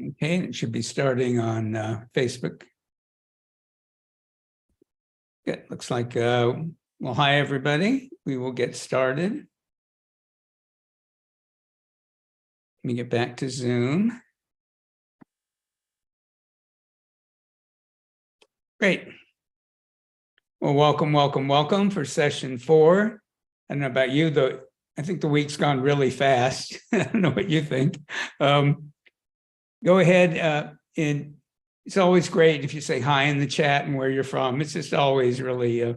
Okay, it should be starting on Facebook. Good. Looks like, well, hi, everybody. We will get started. Let me get back to Zoom. Great. Well, welcome for session 4. I don't know about you, though. I think the week's gone really fast. I don't know what you think. Go ahead and it's always great if you say hi in the chat and where you're from. It's just always really,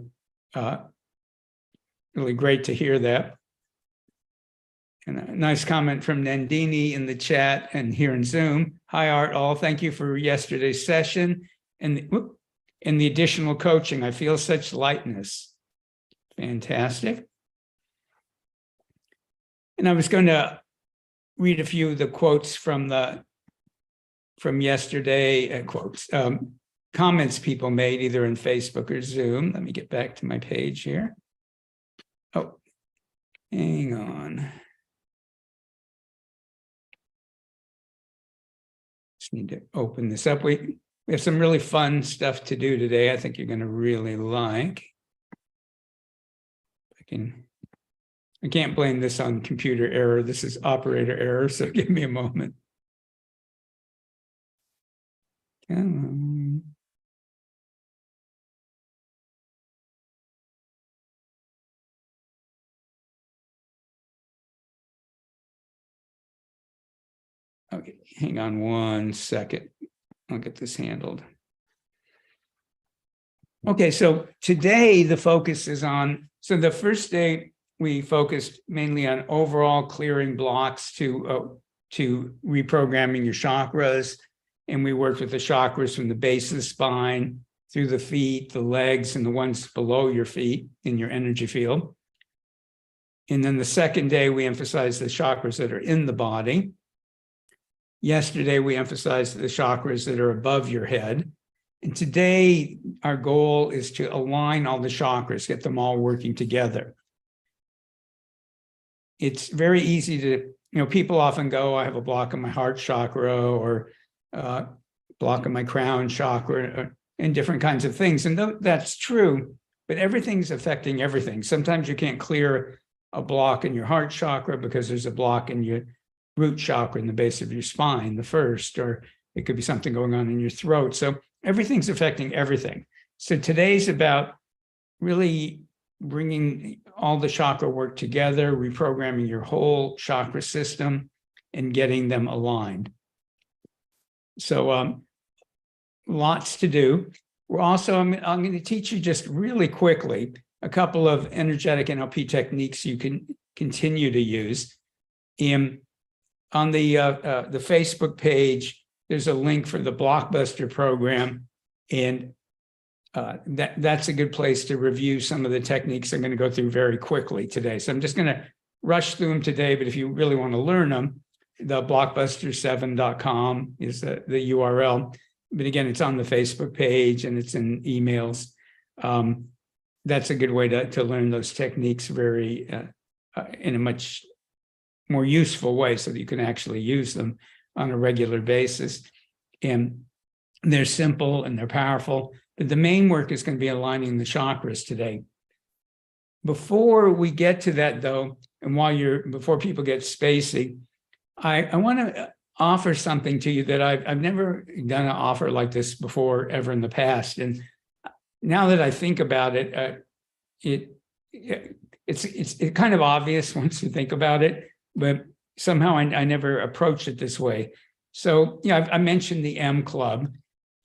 really great to hear that. And a nice comment from Nandini in the chat and here in Zoom. Hi, Art all. Thank you for yesterday's session and the additional coaching. I feel such lightness. Fantastic. And I was going to read a few of the quotes from yesterday, comments people made either in Facebook or Zoom. Let me get back to my page here. Oh, hang on. Just need to open this up. We have some really fun stuff to do today. I think you're going to really like. I can't blame this on computer error. This is operator error, so give me a moment. Come on. Okay, hang on one second. I'll get this handled. Okay, so today the focus is on, so the first day we focused mainly on overall clearing blocks to reprogramming your chakras. And we worked with the chakras from the base of the spine, through the feet, the legs, and the ones below your feet in your energy field. And then the second day, we emphasized the chakras that are in the body. Yesterday, we emphasized the chakras that are above your head. And today, our goal is to align all the chakras, get them all working together. It's very easy to, people often go, I have a block in my heart chakra or block in my crown chakra and different kinds of things. And that's true, but everything's affecting everything. Sometimes you can't clear a block in your heart chakra because there's a block in your root chakra in the base of your spine, the first, or it could be something going on in your throat. So everything's affecting everything. So today's about really bringing all the chakra work together, reprogramming your whole chakra system and getting them aligned. So lots to do. We're also, I'm going to teach you just really quickly a couple of energetic NLP techniques you can continue to use. On the Facebook page, there's a link for the Blockbuster program, and that's a good place to review some of the techniques I'm going to go through very quickly today. So I'm just going to rush through them today, but if you really want to learn them, the blockbuster7.com is the URL. But again, it's on the Facebook page and it's in emails. That's a good way to learn those techniques very in a much more useful way so that you can actually use them on a regular basis. And they're simple and they're powerful. But the main work is going to be aligning the chakras today. Before we get to that, though, and before people get spacey, I want to offer something to you that I've never done an offer like this before ever in the past. And now that I think about it, it's kind of obvious once you think about it, but somehow I never approached it this way. So, I mentioned the M Club,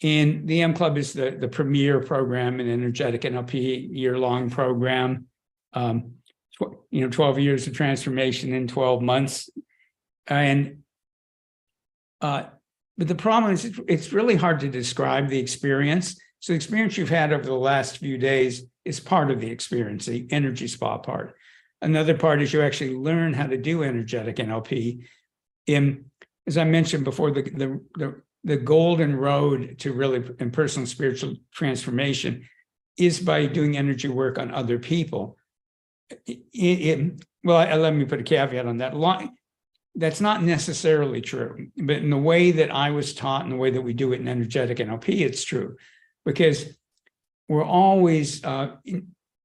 and the M Club is the premier program in energetic NLP, year-long program. 12 years of transformation in 12 months. But the problem is it's really hard to describe the experience. So the experience you've had over the last few days is part of the experience, the energy spa part. Another part is you actually learn how to do energetic NLP. As I mentioned before, the golden road to really in personal spiritual transformation is by doing energy work on other people. Well, let me put a caveat on that. That's not necessarily true, but in the way that I was taught and the way that we do it in energetic NLP, it's true, because we're always, I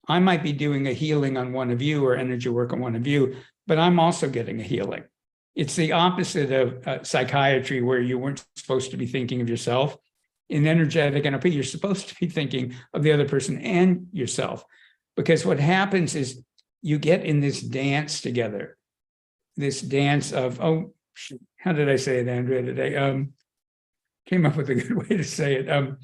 might be doing a healing on one of you or energy work on one of you, but I'm also getting a healing. It's the opposite of psychiatry, where you weren't supposed to be thinking of yourself. In energetic NLP, you're supposed to be thinking of the other person and yourself, because what happens is you get in this dance together, this dance of, oh, how did I say it, Andrea, today? Came up with a good way to say it.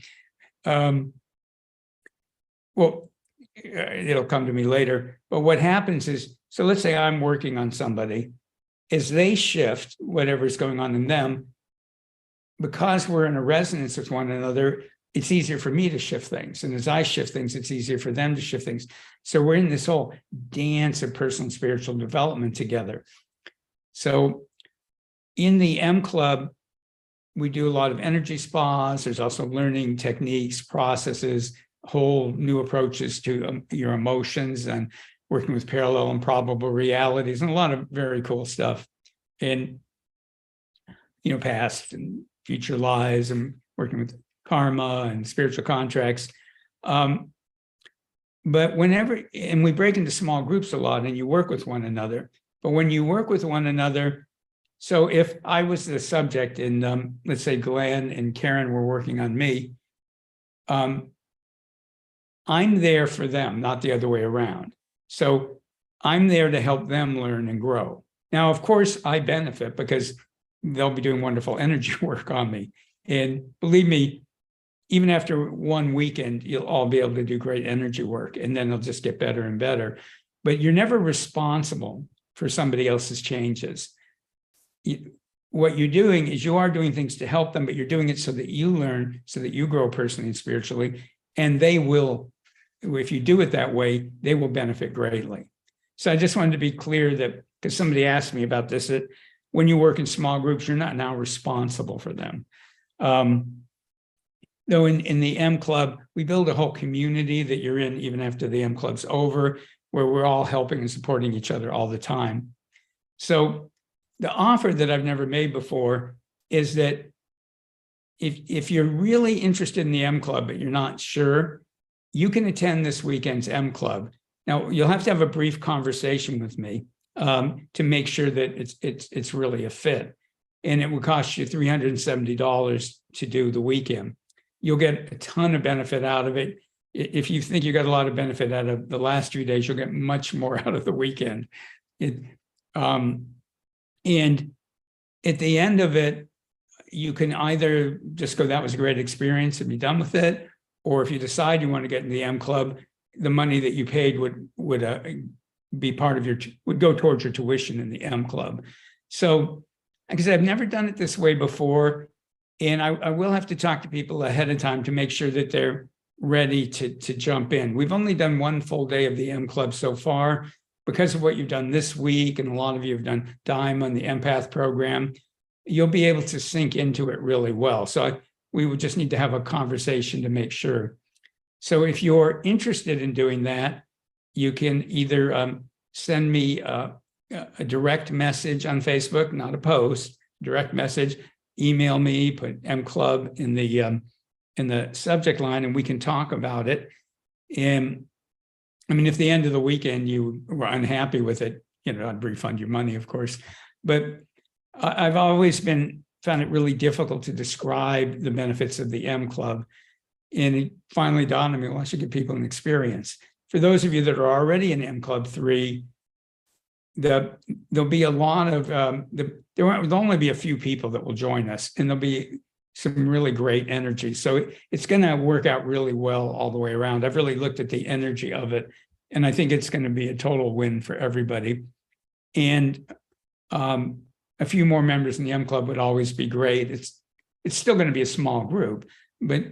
Well, it'll come to me later. But what happens is, so let's say I'm working on somebody, as they shift whatever's going on in them, because we're in a resonance with one another, it's easier for me to shift things. And as I shift things, it's easier for them to shift things. So we're in this whole dance of personal and spiritual development together. So in the M Club, we do a lot of energy spas. There's also learning techniques, processes, whole new approaches to your emotions, and working with parallel and probable realities, and a lot of very cool stuff in, past and future lives, and working with karma and spiritual contracts. But and we break into small groups a lot, and you work with one another. But when you work with one another, so if I was the subject and let's say Glenn and Karen were working on me, I'm there for them, not the other way around. So I'm there to help them learn and grow. Now, of course, I benefit because they'll be doing wonderful energy work on me. And believe me, even after one weekend, you'll all be able to do great energy work, and then it'll just get better and better. But you're never responsible for somebody else's changes. What you're doing is you are doing things to help them, but you're doing it so that you learn, so that you grow personally and spiritually, and they will, if you do it that way, they will benefit greatly. So I just wanted to be clear that, because somebody asked me about this, that when you work in small groups, you're not now responsible for them. Though in the M Club, we build a whole community that you're in even after the M Club's over, where we're all helping and supporting each other all the time. So the offer that I've never made before is that if you're really interested in the M Club, but you're not sure, you can attend this weekend's M Club. Now, you'll have to have a brief conversation with me to make sure that it's really a fit. And it will cost you $370 to do the weekend. You'll get a ton of benefit out of it. If you think you got a lot of benefit out of the last 3 days, you'll get much more out of the weekend. And at the end of it, you can either just go, that was a great experience, and be done with it. Or if you decide you want to get in the M Club, the money that you paid would be part of would go towards your tuition in the M Club. So, like I said, I've never done it this way before. And I will have to talk to people ahead of time to make sure that they're ready to jump in. We've only done one full day of the M Club so far because of what you've done this week, and a lot of you have done Diamond, the Empath program. You'll be able to sink into it really well. So we would just need to have a conversation to make sure. So if you're interested in doing that, you can either send me a direct message on Facebook, not a post, direct message. Email me, put M Club in the subject line, and we can talk about it. And I mean, if the end of the weekend you were unhappy with it, I'd refund your money, of course. But I've always found it really difficult to describe the benefits of the M Club. And it finally dawned on me, well, I should give people an experience. For those of you that are already in M Club 3, there'll be a lot of, there will only be a few people that will join us, and there'll be some really great energy. So it's going to work out really well all the way around. I've really looked at the energy of it, and I think it's going to be a total win for everybody. And a few more members in the M Club would always be great. It's still going to be a small group, but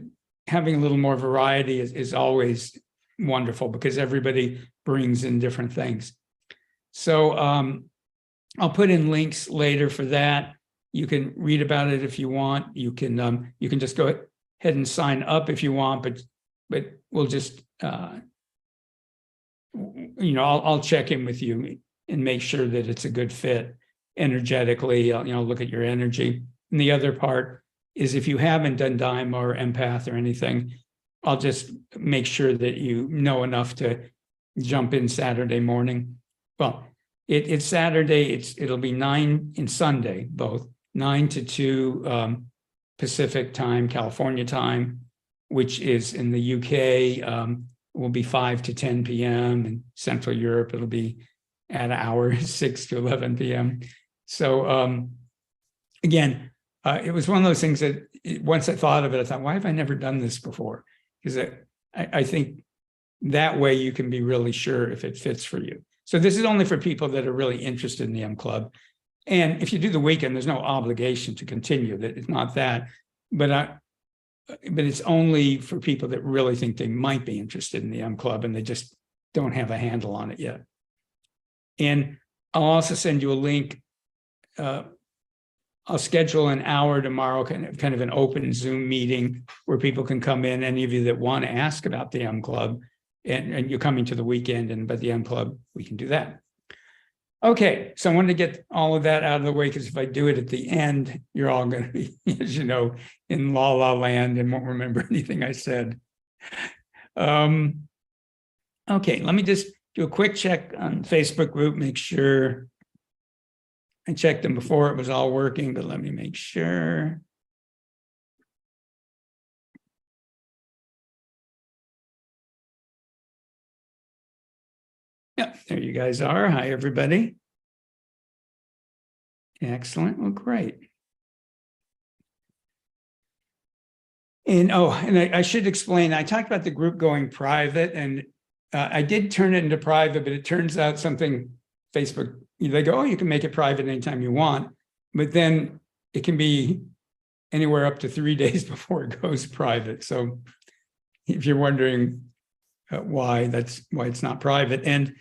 having a little more variety is always wonderful, because everybody brings in different things. So I'll put in links later for that. You can read about it if you want. You can just go ahead and sign up if you want, but we'll just I'll check in with you and make sure that it's a good fit. energetically, look at your energy. And the other part is if you haven't done Daima or empath or anything, I'll just make sure that you know enough to jump in Saturday morning. Well, it's Saturday, it'll be 9 and Sunday, both 9 to 2 Pacific time, California time, which is in the UK, will be 5 to 10 p.m. In Central Europe, it'll be at hours 6 to 11 p.m. So again, it was one of those things that once I thought of it, I thought, why have I never done this before? Because I think that way you can be really sure if it fits for you. So this is only for people that are really interested in the M Club. And if you do the weekend, there's no obligation to continue. That it's not that, but it's only for people that really think they might be interested in the M Club and they just don't have a handle on it yet. And I'll also send you a link. I'll schedule an hour tomorrow, kind of an open Zoom meeting where people can come in, any of you that want to ask about the M Club, and you're coming to the weekend, but the M Club, we can do that. Okay, so I wanted to get all of that out of the way, because if I do it at the end, you're all going to be, as you know, in la la land and won't remember anything I said. Okay, let me just do a quick check on Facebook group, make sure. I checked them before, it was all working, but let me make sure. Yeah, there you guys are. Hi, everybody. Excellent. Well, great. And I should explain, I talked about the group going private, and I did turn it into private, but it turns out something Facebook, they go, oh, you can make it private anytime you want, but then it can be anywhere up to 3 days before it goes private. So if you're wondering why, that's why it's not private. And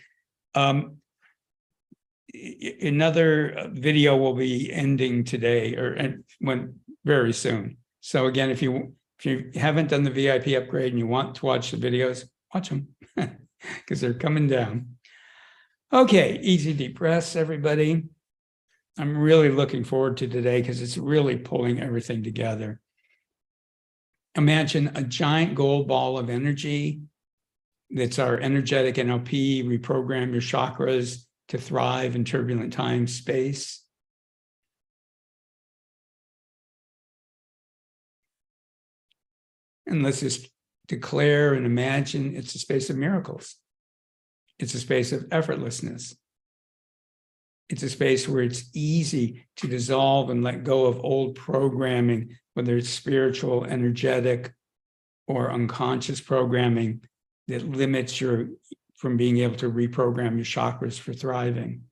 another video will be ending today very soon. So again, if you haven't done the VIP upgrade and you want to watch the videos, watch them because they're coming down. Okay, easy deep breaths, everybody. I'm really looking forward to today because it's really pulling everything together. Imagine a giant gold ball of energy. That's our energetic NLP, reprogram your chakras to thrive in turbulent time, space. And let's just declare and imagine it's a space of miracles. It's a space of effortlessness. It's a space where it's easy to dissolve and let go of old programming, whether it's spiritual, energetic, or unconscious programming that limits you from being able to reprogram your chakras for thriving.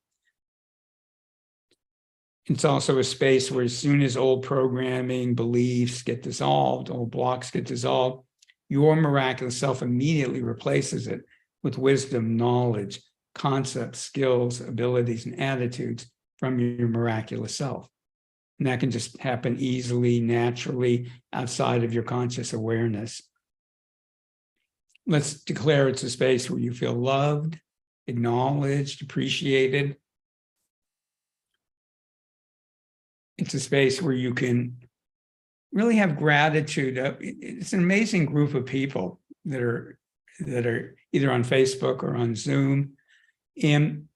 It's also a space where as soon as old programming, beliefs get dissolved, old blocks get dissolved, your miraculous self immediately replaces it with wisdom, knowledge, concepts, skills, abilities, and attitudes from your miraculous self. And that can just happen easily, naturally, outside of your conscious awareness. Let's declare it's a space where you feel loved, acknowledged, appreciated. It's a space where you can really have gratitude. It's an amazing group of people that are either on Facebook or on Zoom. And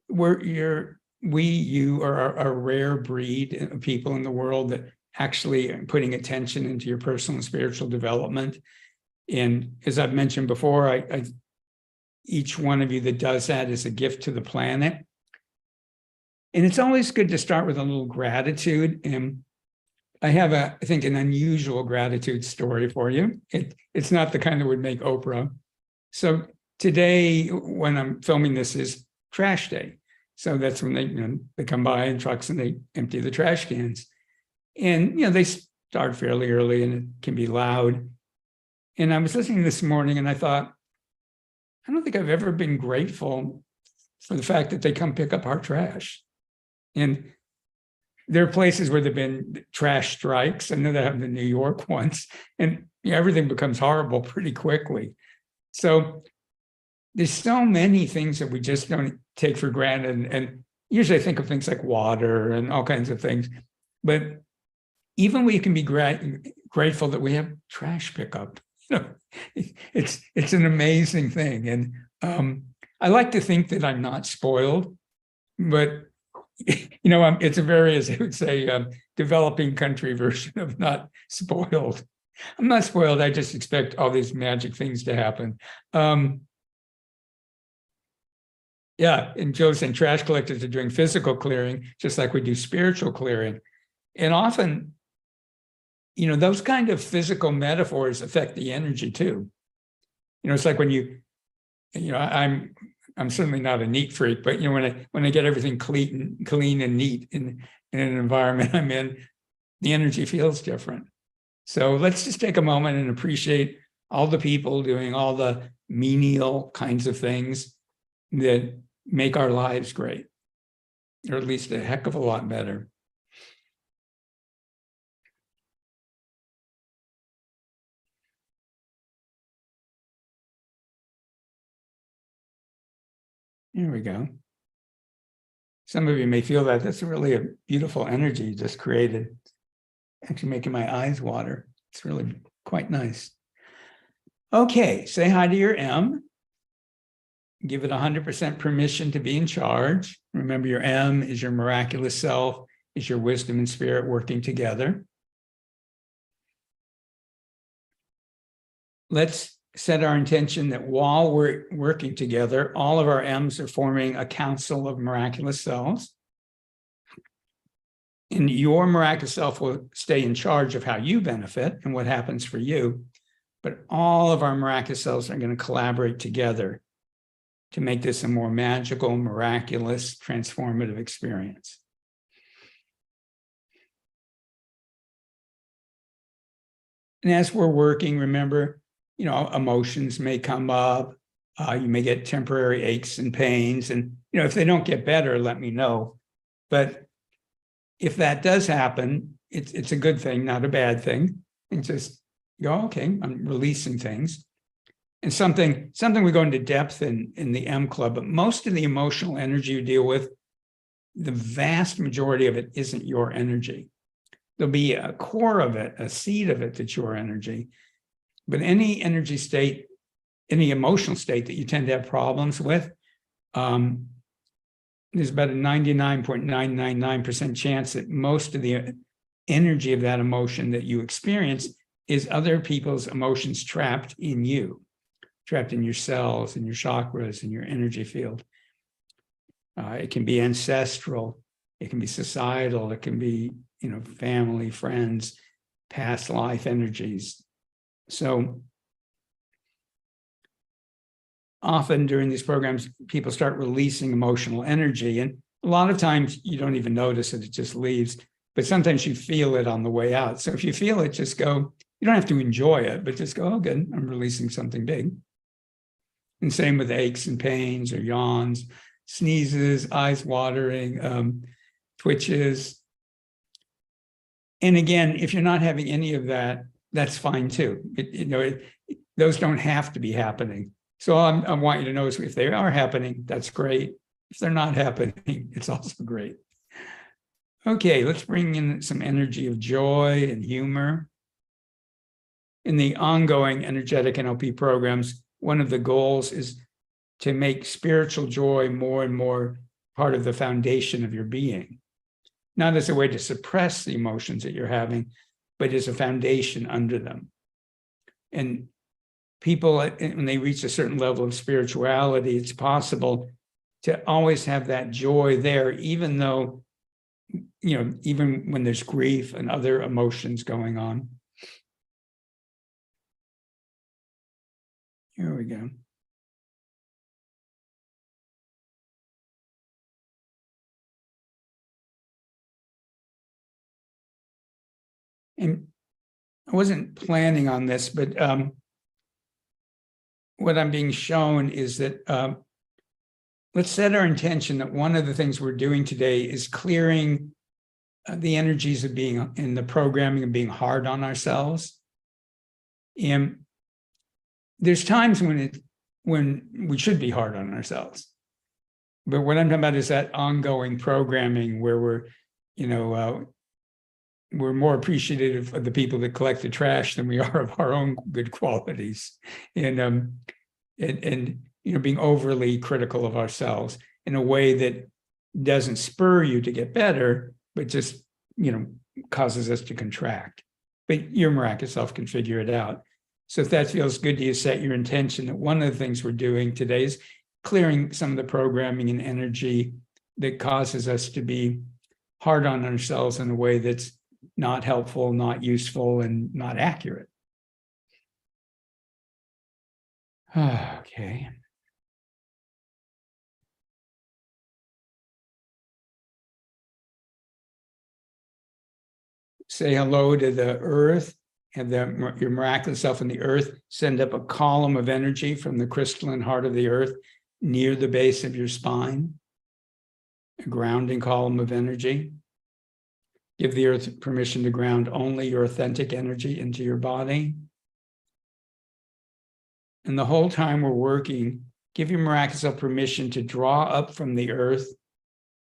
you are a rare breed of people in the world that actually are putting attention into your personal and spiritual development. And as I've mentioned before, each one of you that does that is a gift to the planet. And it's always good to start with a little gratitude. And I have I think an unusual gratitude story for you. It's not the kind that would make Oprah. So today, when I'm filming this, is trash day. So that's when they come by in trucks and they empty the trash cans. And they start fairly early and it can be loud. And I was listening this morning and I thought, I don't think I've ever been grateful for the fact that they come pick up our trash. And there are places where there've been trash strikes. I know that happened in New York once, and everything becomes horrible pretty quickly. So there's so many things that we just don't take for granted. And usually I think of things like water and all kinds of things, but even we can be grateful that we have trash pickup. It's an amazing thing. And I like to think that I'm not spoiled, but it's a very, as I would say, developing country version of not spoiled. I'm not spoiled. I just expect all these magic things to happen. Yeah, and Joe's saying trash collectors are doing physical clearing, just like we do spiritual clearing. And often, those kind of physical metaphors affect the energy too. It's like when I'm certainly not a neat freak, but when I get everything clean and neat in an environment I'm in, the energy feels different. So let's just take a moment and appreciate all the people doing all the menial kinds of things that make our lives great, or at least a heck of a lot better. There we go. Some of you may feel that. That's really a beautiful energy you just created. Actually making my eyes water. It's really quite nice. Okay, say hi to your M. Give it 100% permission to be in charge. Remember, your M is your miraculous self, is your wisdom and spirit working together. Let's set our intention that while we're working together, all of our M's are forming a council of miraculous selves. And your miraculous self will stay in charge of how you benefit and what happens for you. But all of our miraculous selves are going to collaborate together to make this a more magical, miraculous, transformative experience. And as we're working, remember, emotions may come up. You may get temporary aches and pains. And, if they don't get better, let me know. But if that does happen, it's a good thing, not a bad thing. And just go, okay, I'm releasing things. And something we go into depth in the M Club, but most of the emotional energy you deal with, the vast majority of it isn't your energy. There'll be a core of it, a seed of it that's your energy. But any energy state, any emotional state that you tend to have problems with, there's about a 99.999% chance that most of the energy of that emotion that you experience is other people's emotions trapped in you, trapped in your cells, in your chakras, in your energy field. It can be ancestral, it can be societal, it can be, family, friends, past life energies. So often during these programs, people start releasing emotional energy. And a lot of times you don't even notice it, it just leaves. But sometimes you feel it on the way out. So if you feel it, just go, you don't have to enjoy it, but just go, oh, good, I'm releasing something big. And same with aches and pains or yawns, sneezes, eyes watering, twitches. And again, if you're not having any of that, that's fine too. Those don't have to be happening. So I want you to know if they are happening, that's great. If they're not happening, it's also great. Okay, let's bring in some energy of joy and humor. In the ongoing energetic NLP programs, one of the goals is to make spiritual joy more and more part of the foundation of your being. Not as a way to suppress the emotions that you're having, but as a foundation under them. And people, when they reach a certain level of spirituality, it's possible to always have that joy there, even though, even when there's grief and other emotions going on. Here we go. And I wasn't planning on this, but what I'm being shown is that let's set our intention that one of the things we're doing today is clearing the energies of being in the programming and being hard on ourselves. And there's times when we should be hard on ourselves. But what I'm talking about is that ongoing programming where we're more appreciative of the people that collect the trash than we are of our own good qualities, and being overly critical of ourselves in a way that doesn't spur you to get better, but just causes us to contract. But your miraculous self can figure it out. So if that feels good to you, set your intention that one of the things we're doing today is clearing some of the programming and energy that causes us to be hard on ourselves in a way that's not helpful, not useful, and not accurate. Okay. Say hello to the earth, have your miraculous self in the earth send up a column of energy from the crystalline heart of the earth near the base of your spine, a grounding column of energy. Give the earth permission to ground only your authentic energy into your body. And the whole time we're working, give your miraculous self permission to draw up from the earth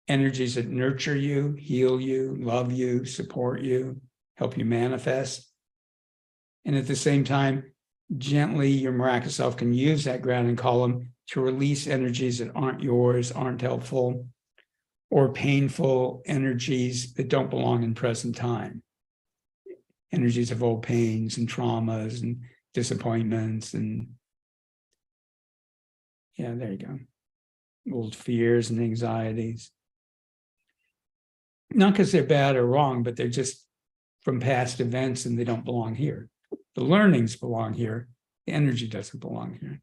energies that nurture you, heal you, love you, support you, help you manifest. And at the same time, gently, your miraculous self can use that grounding column to release energies that aren't yours, aren't helpful, or painful energies that don't belong in present time. Energies of old pains and traumas and disappointments and, yeah, there you go. Old fears and anxieties. Not because they're bad or wrong, but they're just from past events and they don't belong here. The learnings belong here. The energy doesn't belong here.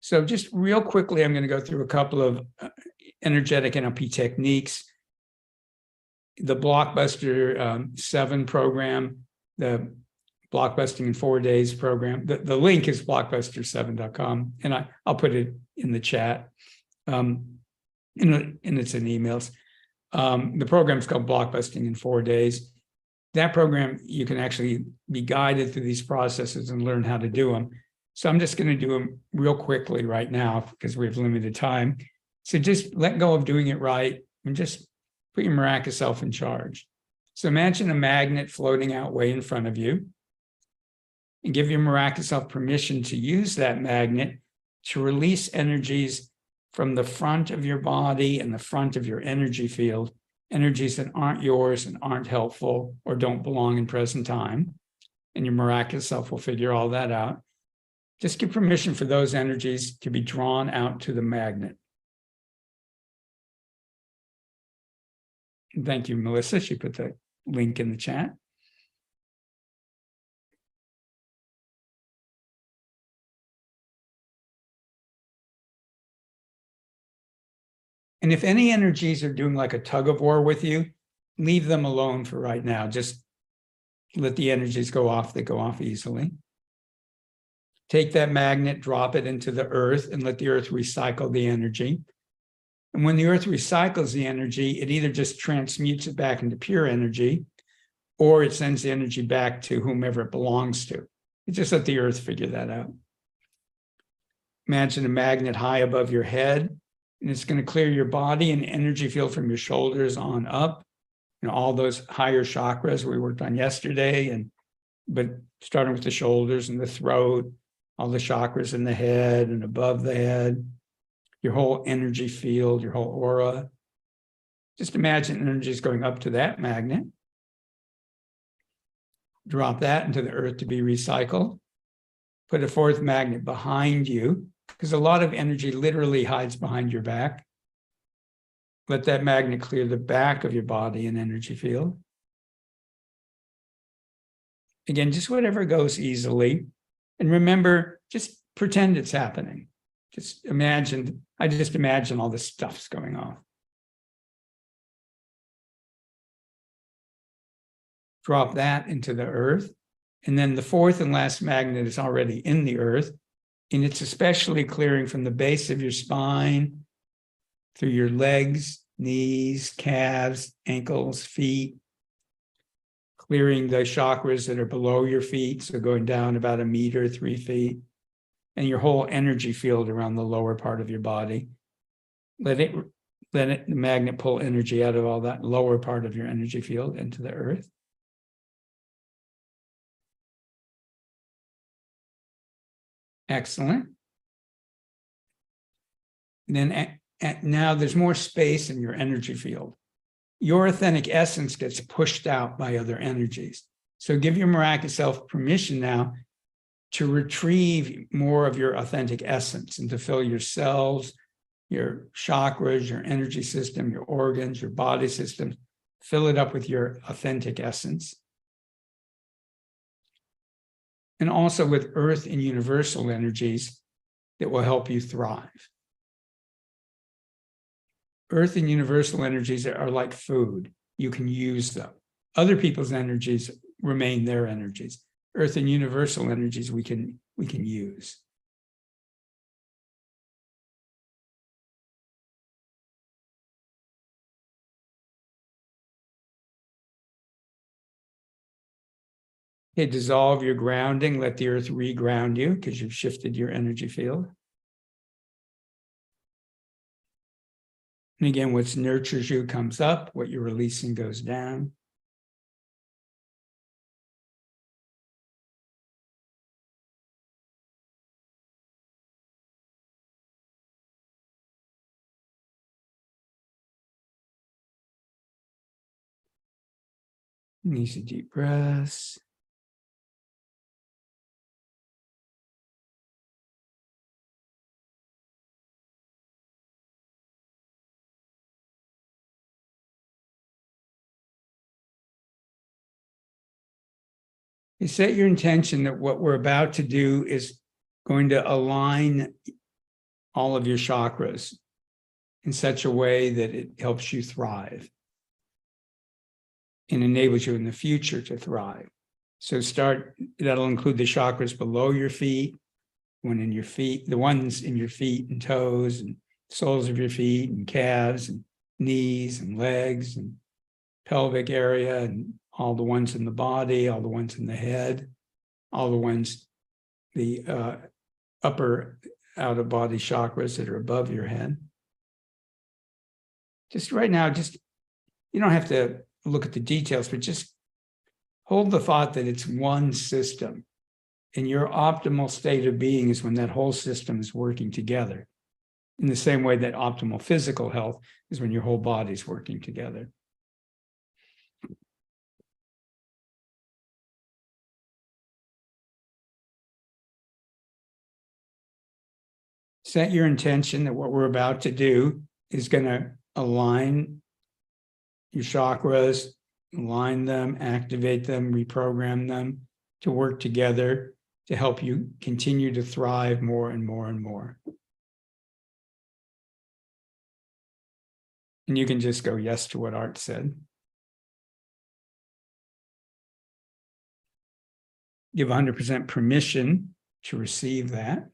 So just real quickly, I'm going to go through a couple of energetic NLP techniques. The Blockbuster 7 program, the Blockbusting in 4 Days program. The link is blockbuster7.com, and I'll put it in the chat. And it's in emails. The program is called Blockbusting in 4 Days. That program, you can actually be guided through these processes and learn how to do them. So I'm just going to do them real quickly right now because we have limited time. So just let go of doing it right and just put your miraculous self in charge. So imagine a magnet floating out way in front of you and give your miraculous self permission to use that magnet to release energies from the front of your body and the front of your energy field, energies that aren't yours and aren't helpful or don't belong in present time. And your miraculous self will figure all that out. Just give permission for those energies to be drawn out to the magnet. Thank you, Melissa. She put the link in the chat. And if any energies are doing like a tug of war with you, leave them alone for right now. Just let the energies go off. They go off easily. Take that magnet, drop it into the earth, and let the earth recycle the energy. And when the earth recycles the energy, it either just transmutes it back into pure energy, or it sends the energy back to whomever it belongs to. You just let the earth figure that out. Imagine a magnet high above your head, and it's going to clear your body and energy field from your shoulders on up. All those higher chakras we worked on yesterday, but starting with the shoulders and the throat, all the chakras in the head and above the head, your whole energy field, your whole aura. Just imagine energy is going up to that magnet. Drop that into the earth to be recycled. Put a fourth magnet behind you, because a lot of energy literally hides behind your back. Let that magnet clear the back of your body and energy field. Again, just whatever goes easily. And remember, just pretend it's happening. Just imagine, I just imagine all this stuff's going on. Drop that into the earth. And then the fourth and last magnet is already in the earth. And it's especially clearing from the base of your spine, through your legs, knees, calves, ankles, feet, clearing the chakras that are below your feet, so going down about 1 meter, 3 feet, and your whole energy field around the lower part of your body. Let the magnet pull energy out of all that lower part of your energy field into the earth. Excellent. Then now there's more space in your energy field. Your authentic essence gets pushed out by other energies. So give your miraculous self permission now to retrieve more of your authentic essence and to fill your cells, your chakras, your energy system, your organs, your body system. Fill it up with your authentic essence. And also with earth and universal energies that will help you thrive. Earth and universal energies are like food. You can use them. Other people's energies remain their energies. Earth and universal energies we can use. Okay, dissolve your grounding. Let the earth reground you because you've shifted your energy field. And again, what nurtures you comes up. What you're releasing goes down. Easy deep breaths. You set your intention that what we're about to do is going to align all of your chakras in such a way that it helps you thrive and enables you in the future to thrive. So that'll include the chakras below your feet, the ones in your feet and toes and soles of your feet and calves and knees and legs and pelvic area and all the ones in the body, all the ones in the head, all the ones, the upper out of body chakras that are above your head. Just right now, you don't have to look at the details, but just hold the thought that it's one system. And your optimal state of being is when that whole system is working together. In the same way that optimal physical health is when your whole body's working together. Set your intention that what we're about to do is going to align your chakras, align them, activate them, reprogram them to work together to help you continue to thrive more and more and more. And you can just go yes to what Art said. Give 100% permission to receive that.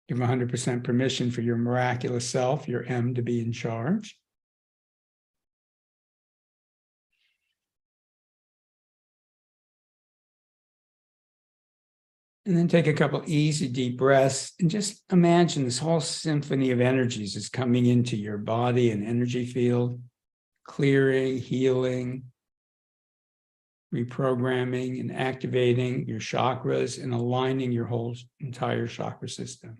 Give 100% permission for your miraculous self, your M, to be in charge. And then take a couple easy deep breaths and just imagine this whole symphony of energies is coming into your body and energy field, clearing, healing, reprogramming, and activating your chakras and aligning your whole entire chakra system.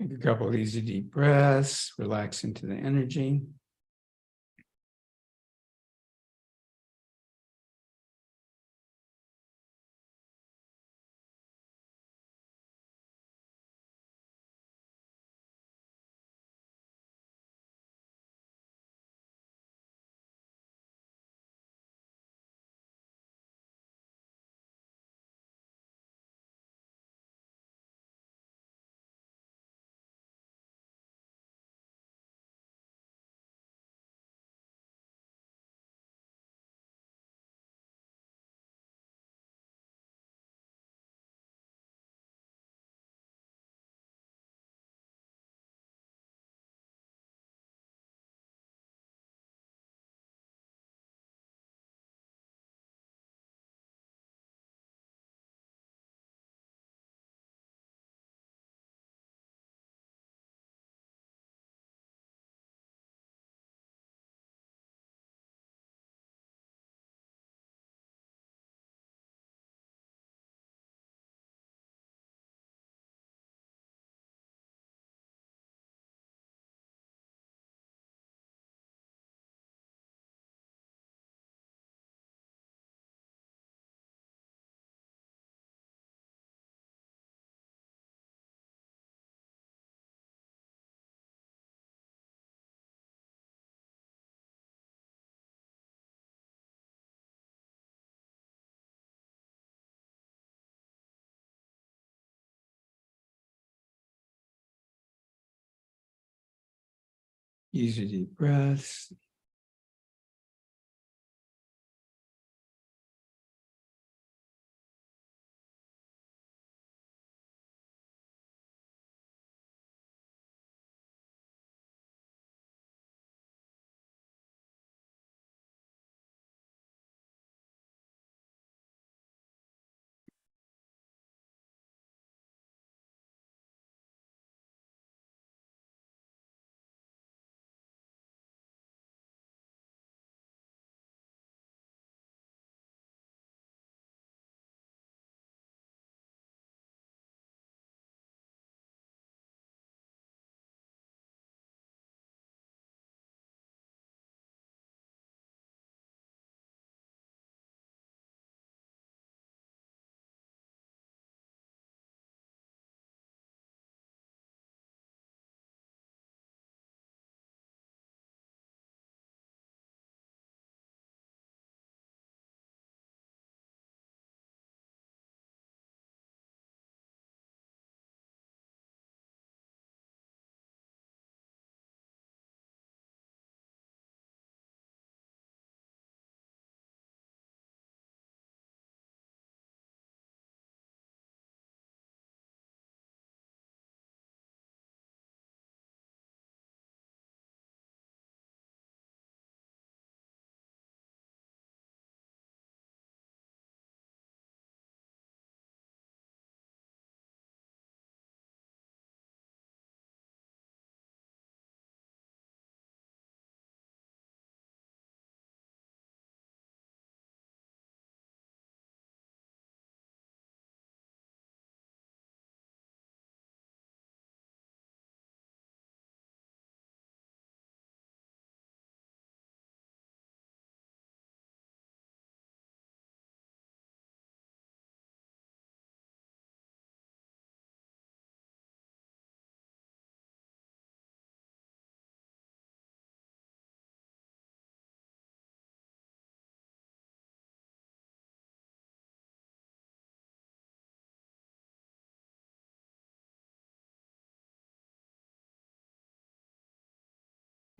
Take a couple of easy deep breaths, relax into the energy. Easy deep breaths.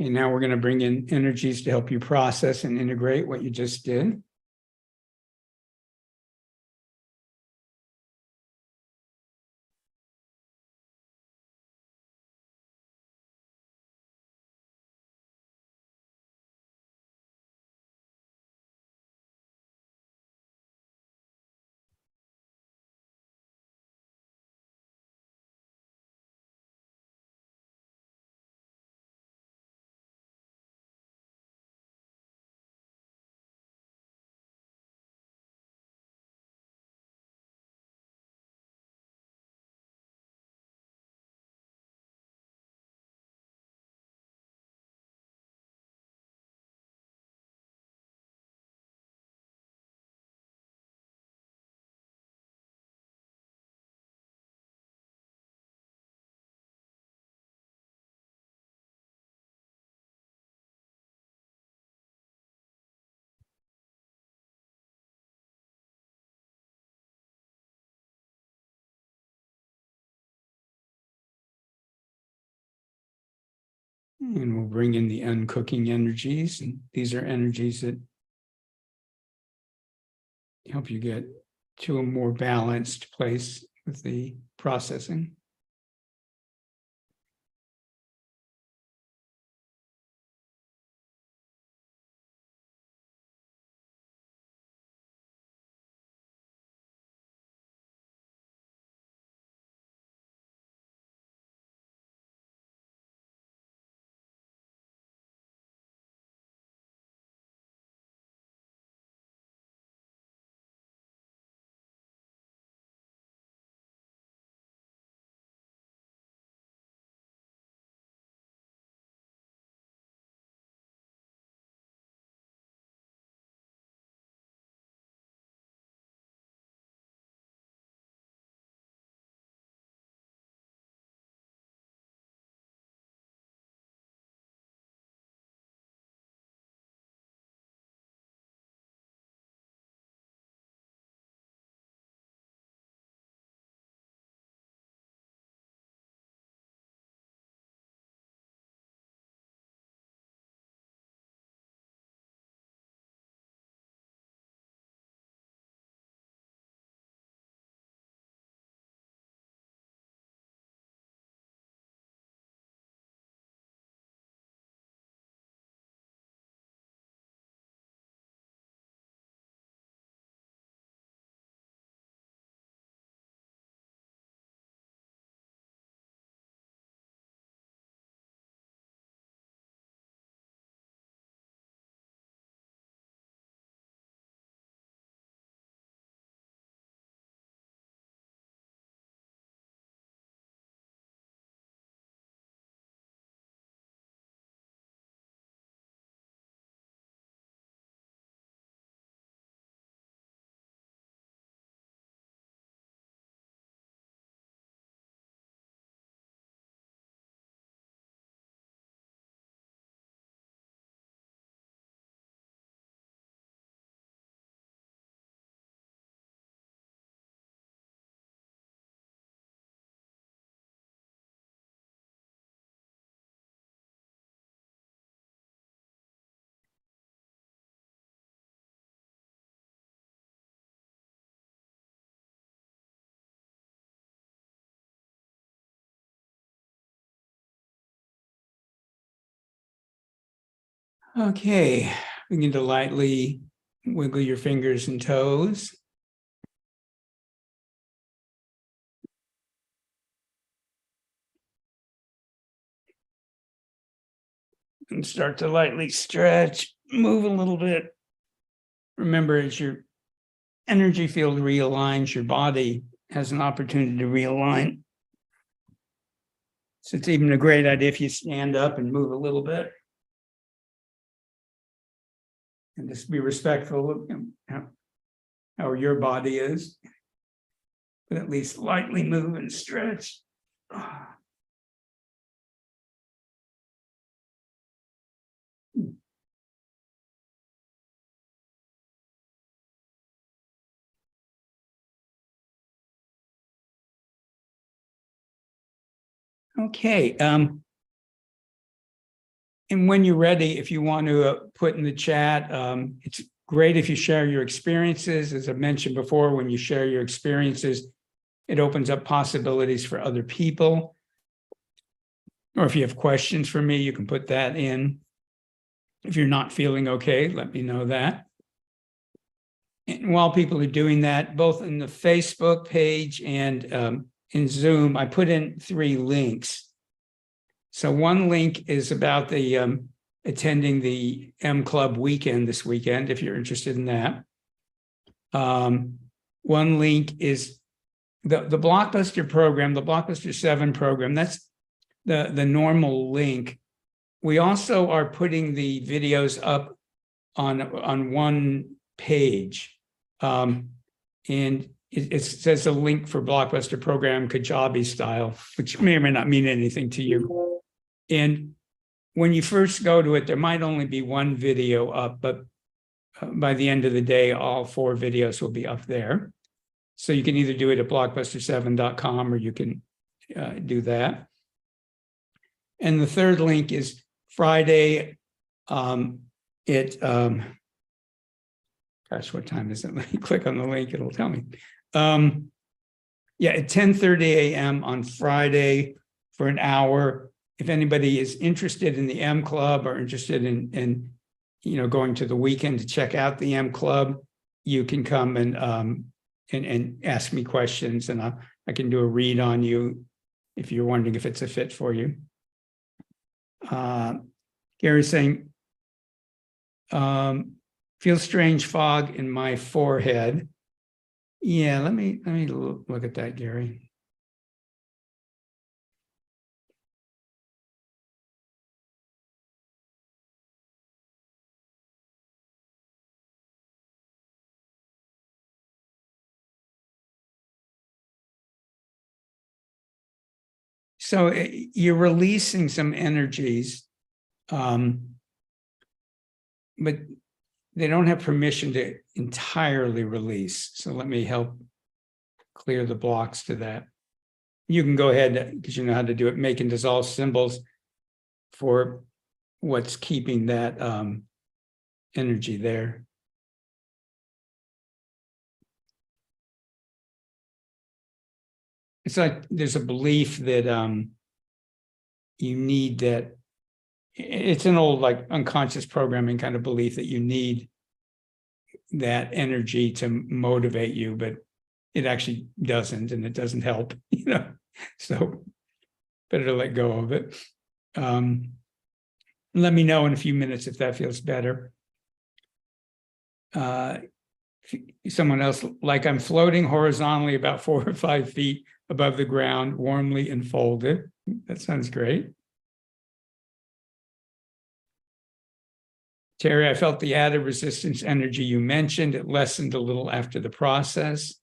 And now we're going to bring in energies to help you process and integrate what you just did. And we'll bring in the uncooking energies. And these are energies that help you get to a more balanced place with the processing. Okay, begin to lightly wiggle your fingers and toes. And start to lightly stretch, move a little bit. Remember, as your energy field realigns, your body has an opportunity to realign. So it's even a great idea if you stand up and move a little bit. And just be respectful of how your body is. But at least lightly move and stretch. Okay. And when you're ready, if you want to put in the chat, it's great if you share your experiences. As I mentioned before, when you share your experiences, it opens up possibilities for other people. Or if you have questions for me, you can put that in. If you're not feeling okay, let me know that. And while people are doing that, both in the Facebook page and in Zoom, I put in 3 links. So one link is about the attending the M Club weekend this weekend, if you're interested in that. One link is the Blockbuster program, the Blockbuster 7 program. That's the normal link. We also are putting the videos up on one page. And it says a link for Blockbuster program Kajabi style, which may or may not mean anything to you. And when you first go to it, there might only be one video up, but by the end of the day, all 4 videos will be up there. So you can either do it at blockbuster7.com or you can do that. And the third link is Friday, gosh, what time is it? Let me click on the link, it'll tell me. Yeah, at 10:30 a.m. on Friday for an hour. If anybody is interested in the M Club or interested in going to the weekend to check out the M Club, you can come and ask me questions, and I can do a read on you if you're wondering if it's a fit for you. Gary's saying, feel strange fog in my forehead. Yeah, let me look at that, Gary. So you're releasing some energies, but they don't have permission to entirely release. So let me help clear the blocks to that. You can go ahead, because you know how to do it, make and dissolve symbols for what's keeping that energy there. It's like there's a belief that you need that. It's an old, like, unconscious programming kind of belief that you need that energy to motivate you, but it actually doesn't, and it doesn't help, so better to let go of it. Let me know in a few minutes if that feels better. Someone else, like, I'm floating horizontally about 4 or 5 feet above the ground, warmly enfolded. That sounds great. Terry, I felt the added resistance energy you mentioned. It lessened a little after the process.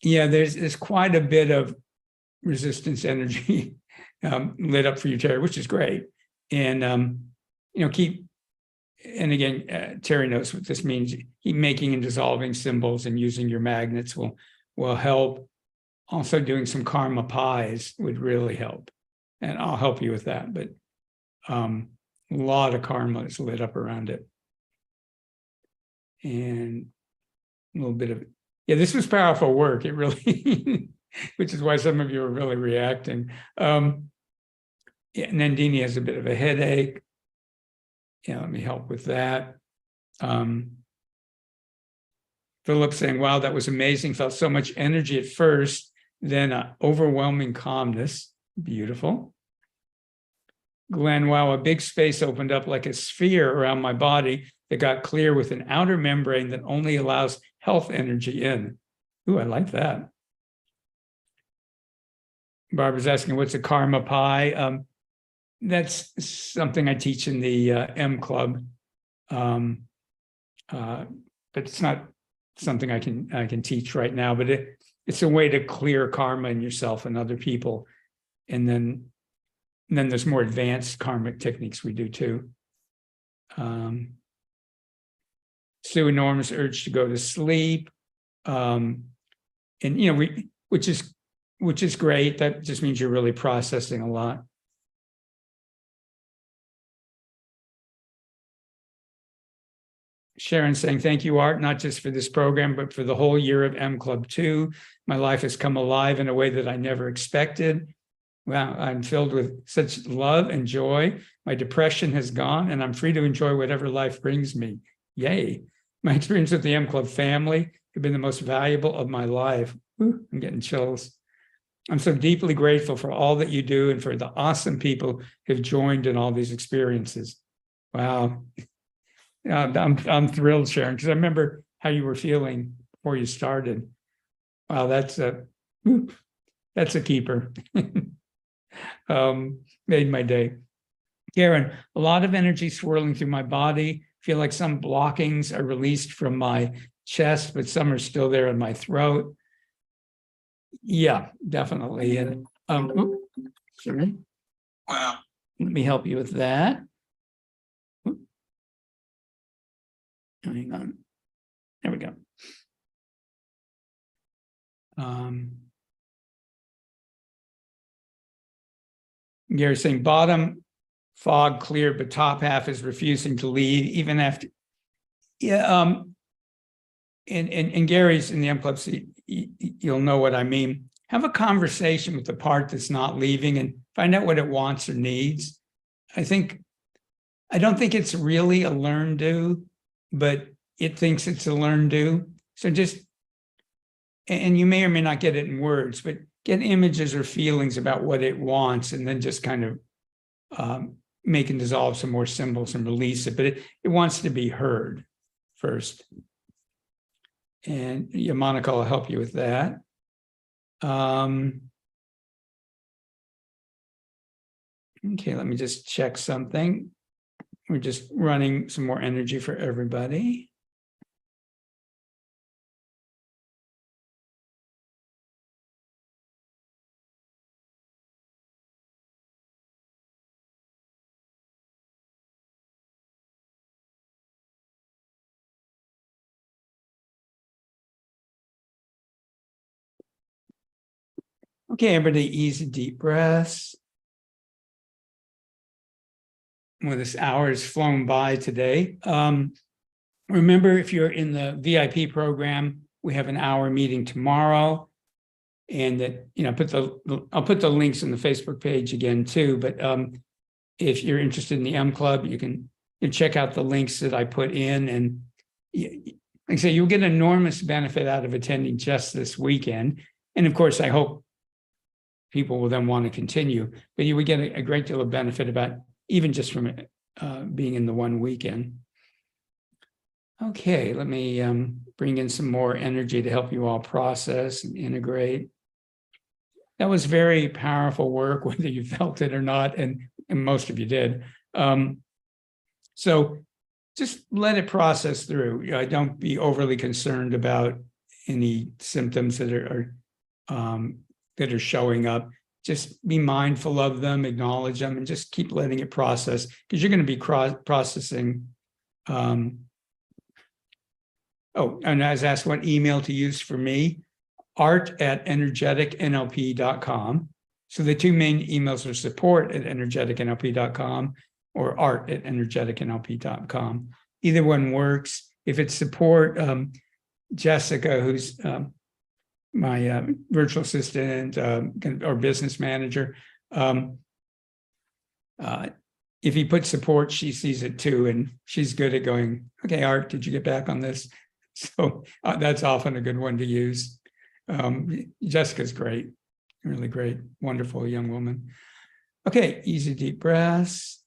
Yeah, there's quite a bit of resistance energy lit up for you, Terry, which is great. And, and again, Terry knows what this means. Keep making and dissolving symbols and using your magnets will help. Also doing some karma pies would really help. And I'll help you with that. But a lot of karma is lit up around it. And a little bit of, yeah, this was powerful work. It really, which is why some of you are really reacting. Yeah, Nandini has a bit of a headache. Yeah, let me help with that. Philip saying, wow, that was amazing. Felt so much energy at first, then overwhelming calmness. Beautiful. Glenn, wow, a big space opened up like a sphere around my body that got clear with an outer membrane that only allows health energy in. Ooh, I like that. Barbara's asking, what's a karma pie? That's something I teach in the M Club, but it's not something I can teach right now. But it's a way to clear karma in yourself and other people, and then there's more advanced karmic techniques we do too. Sue, enormous urge to go to sleep, and which is great. That just means you're really processing a lot. Sharon saying, thank you, Art, not just for this program, but for the whole year of M Club 2. My life has come alive in a way that I never expected. Wow, I'm filled with such love and joy. My depression has gone, and I'm free to enjoy whatever life brings me. Yay. My experience with the M Club family has been the most valuable of my life. Ooh, I'm getting chills. I'm so deeply grateful for all that you do and for the awesome people who've joined in all these experiences. Wow. I'm thrilled, Sharon, because I remember how you were feeling before you started. Wow, that's a keeper. Made my day. Karen, a lot of energy swirling through my body. Feel like some blockings are released from my chest, but some are still there in my throat. Yeah, definitely. And sorry. Wow. Let me help you with that. Hang on. There we go. Gary's saying bottom fog cleared, but top half is refusing to leave even after. Yeah, and Gary's in the M Club, so you'll know what I mean. Have a conversation with the part that's not leaving and find out what it wants or needs. I don't think it's really a learn do, but it thinks it's a learn do. So just, and you may or may not get it in words, but get images or feelings about what it wants, and then just kind of make and dissolve some more symbols and release it. But it wants to be heard first. And yeah, Monica will help you with that. Okay, let me just check something. We're just running some more energy for everybody. Okay, everybody, easy deep breaths. Well, this hour has flown by today. Remember, if you're in the VIP program, we have an hour meeting tomorrow. And that, I'll put the links in the Facebook page again too. But if you're interested in the M Club, you can check out the links that I put in. And like I say, you'll get enormous benefit out of attending just this weekend. And of course, I hope people will then want to continue, but you would get a great deal of benefit about even just from being in the one weekend. Okay, let me bring in some more energy to help you all process and integrate. That was very powerful work, whether you felt it or not, and most of you did. So just let it process through. Don't be overly concerned about any symptoms that are showing up. Just be mindful of them, acknowledge them, and just keep letting it process, because you're going to be processing. Oh, and I was asked what email to use for me. art@energeticnlp.com. So the two main emails are support@energeticnlp.com or art@energeticnlp.com. Either one works. If it's support, Jessica, who's my virtual assistant or business manager, if you put support, she sees it too, and she's good at going, okay, Art, did you get back on this? So that's often a good one to use. Jessica's great, really great, wonderful young woman. Okay, easy deep breaths.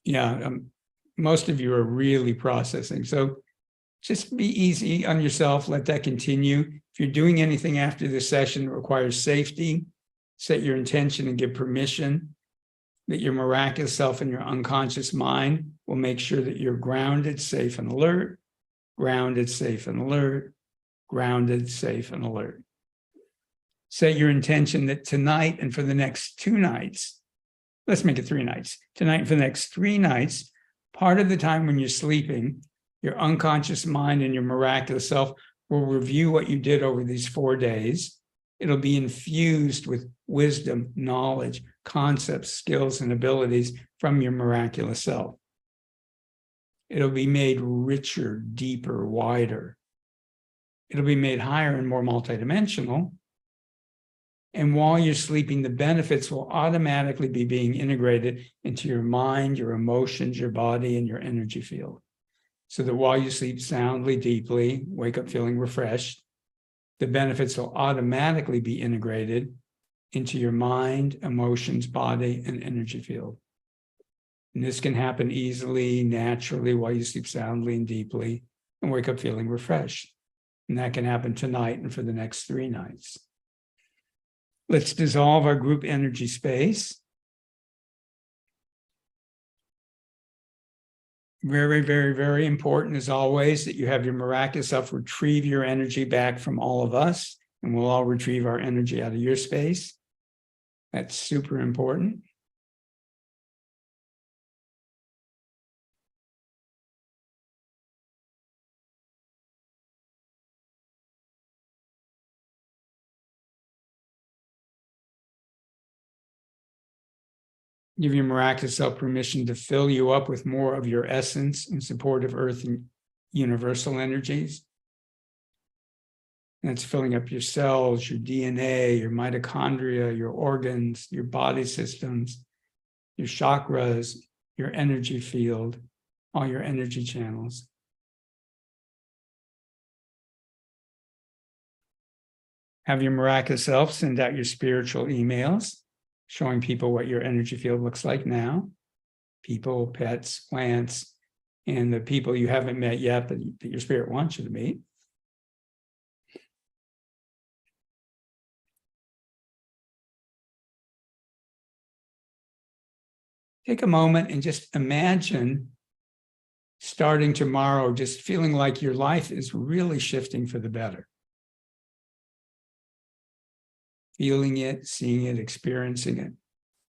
Yeah, most of you are really processing. So just be easy on yourself, let that continue. If you're doing anything after this session that requires safety, set your intention and give permission that your miraculous self and your unconscious mind will make sure that you're grounded, safe, and alert, grounded, safe, and alert, grounded, safe, and alert. Set your intention that tonight and for the next 2 nights, let's make it 3 nights, tonight and for the next 3 nights, part of the time when you're sleeping, your unconscious mind and your miraculous self will review what you did over these 4 days. It'll be infused with wisdom, knowledge, concepts, skills, and abilities from your miraculous self. It'll be made richer, deeper, wider. It'll be made higher and more multidimensional. And while you're sleeping, the benefits will automatically be being integrated into your mind, your emotions, your body, and your energy field. So that while you sleep soundly, deeply, wake up feeling refreshed, the benefits will automatically be integrated into your mind, emotions, body, and energy field. And this can happen easily, naturally, while you sleep soundly and deeply and wake up feeling refreshed. And that can happen tonight and for the next 3 nights. Let's dissolve our group energy space. Very, very, very important, as always, that you have your miraculous self retrieve your energy back from all of us, and we'll all retrieve our energy out of your space. That's super important. Give your miraculous self permission to fill you up with more of your essence in support of earth and universal energies. That's filling up your cells, your DNA, your mitochondria, your organs, your body systems, your chakras, your energy field, all your energy channels. Have your miraculous self send out your spiritual emails, showing people what your energy field looks like now. People, pets, plants, and the people you haven't met yet, but that your spirit wants you to meet. Take a moment and just imagine starting tomorrow, just feeling like your life is really shifting for the better. Feeling it, seeing it, experiencing it.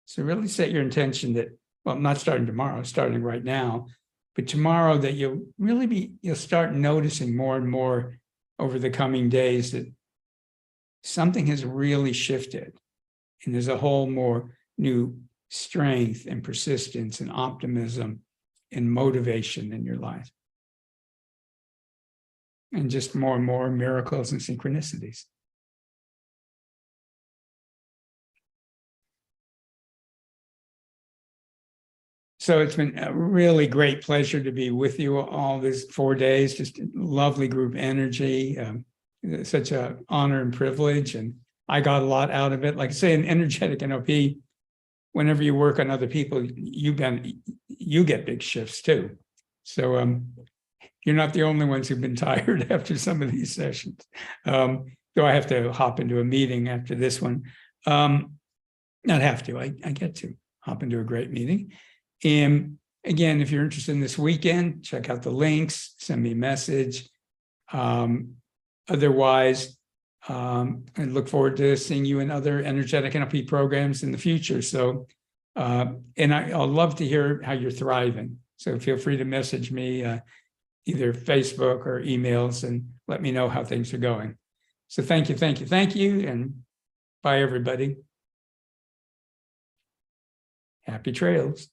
So really set your intention that, well, not starting tomorrow, starting right now, but tomorrow that you'll start noticing more and more over the coming days that something has really shifted. And there's a whole more new strength and persistence and optimism and motivation in your life. And just more and more miracles and synchronicities. So it's been a really great pleasure to be with you all these 4 days, just lovely group energy, such an honor and privilege. And I got a lot out of it. Like I say, in energetic NLP, whenever you work on other people, you get big shifts too. So you're not the only ones who've been tired after some of these sessions. Though I have to hop into a meeting after this one. Not have to, I get to hop into a great meeting. And again, if you're interested in this weekend, check out the links, send me a message. Otherwise, I look forward to seeing you in other energetic NLP programs in the future. So, and I'll love to hear how you're thriving. So feel free to message me either Facebook or emails and let me know how things are going. So thank you, and bye, everybody. Happy trails.